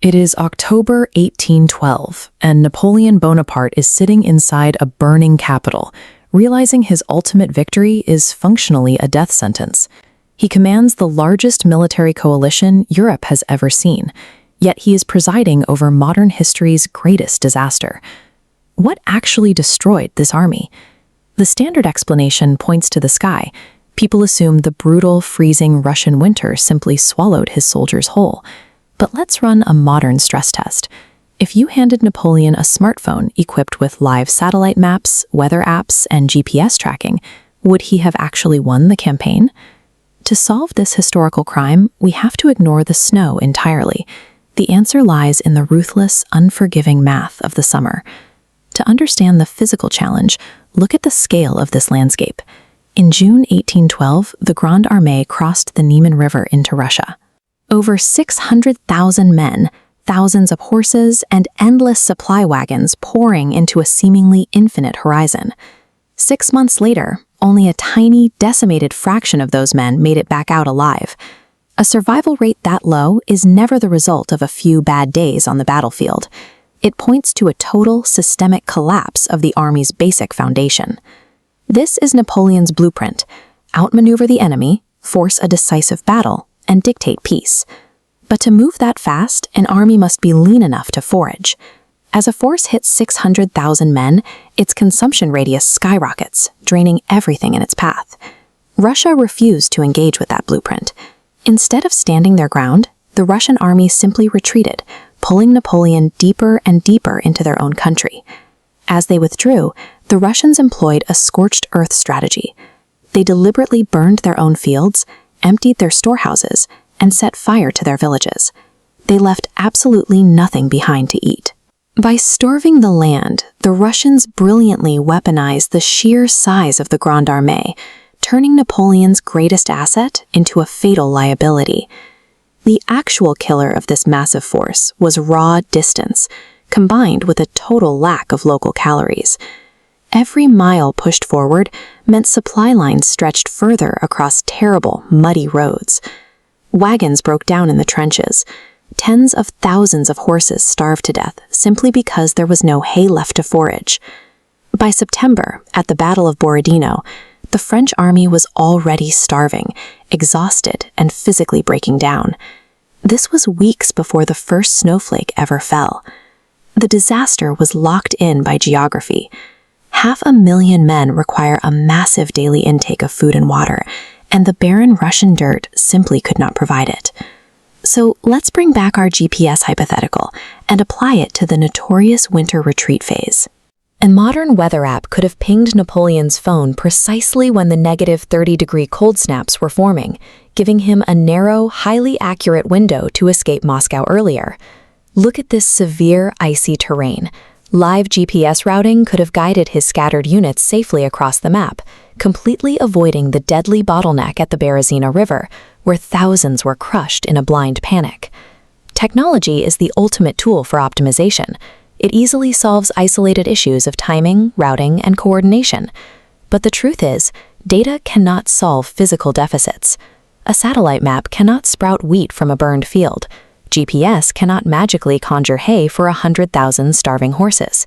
It is October 1812, and Napoleon Bonaparte is sitting inside a burning capital, realizing his ultimate victory is functionally a death sentence. He commands the largest military coalition Europe has ever seen, yet he is presiding over modern history's greatest disaster. What actually destroyed this army? The standard explanation points to the sky. People assume the brutal, freezing Russian winter simply swallowed his soldiers whole. But let's run a modern stress test. If you handed Napoleon a smartphone equipped with live satellite maps, weather apps, and GPS tracking, would he have actually won the campaign? To solve this historical crime, we have to ignore the snow entirely. The answer lies in the ruthless, unforgiving math of the summer. To understand the physical challenge, look at the scale of this landscape. In June 1812, the Grande Armée crossed the Niemen River into Russia. Over 600,000 men, thousands of horses, and endless supply wagons pouring into a seemingly infinite horizon. 6 months later, only a tiny, decimated fraction of those men made it back out alive. A survival rate that low is never the result of a few bad days on the battlefield. It points to a total, systemic collapse of the army's basic foundation. This is Napoleon's blueprint: outmaneuver the enemy, force a decisive battle, and dictate peace. But to move that fast, an army must be lean enough to forage. As a force hits 600,000 men, its consumption radius skyrockets, draining everything in its path. Russia refused to engage with that blueprint. Instead of standing their ground, the Russian army simply retreated, pulling Napoleon deeper and deeper into their own country. As they withdrew, the Russians employed a scorched earth strategy. They deliberately burned their own fields, emptied their storehouses, and set fire to their villages. They left absolutely nothing behind to eat. By starving the land, the Russians brilliantly weaponized the sheer size of the Grande Armée, turning Napoleon's greatest asset into a fatal liability. The actual killer of this massive force was raw distance, combined with a total lack of local calories. Every mile pushed forward meant supply lines stretched further across terrible, muddy roads. Wagons broke down in the trenches. Tens of thousands of horses starved to death simply because there was no hay left to forage. By September, at the Battle of Borodino, the French army was already starving, exhausted, and physically breaking down. This was weeks before the first snowflake ever fell. The disaster was locked in by geography. 500,000 men require a massive daily intake of food and water, and the barren Russian dirt simply could not provide it. So let's bring back our GPS hypothetical and apply it to the notorious winter retreat phase. A modern weather app could have pinged Napoleon's phone precisely when the -30-degree cold snaps were forming, giving him a narrow, highly accurate window to escape Moscow earlier. Look at this severe, icy terrain. Live GPS routing could have guided his scattered units safely across the map, completely avoiding the deadly bottleneck at the Berezina River, where thousands were crushed in a blind panic. Technology is the ultimate tool for optimization. It easily solves isolated issues of timing, routing, and coordination. But the truth is, data cannot solve physical deficits. A satellite map cannot sprout wheat from a burned field. GPS cannot magically conjure hay for 100,000 starving horses.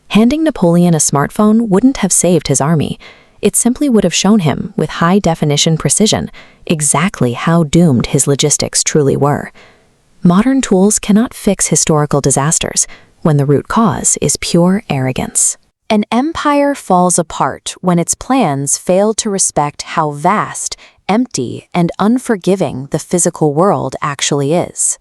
Handing Napoleon a smartphone wouldn't have saved his army. It simply would have shown him, with high-definition precision, exactly how doomed his logistics truly were. Modern tools cannot fix historical disasters when the root cause is pure arrogance. An empire falls apart when its plans fail to respect how vast, empty, and unforgiving the physical world actually is.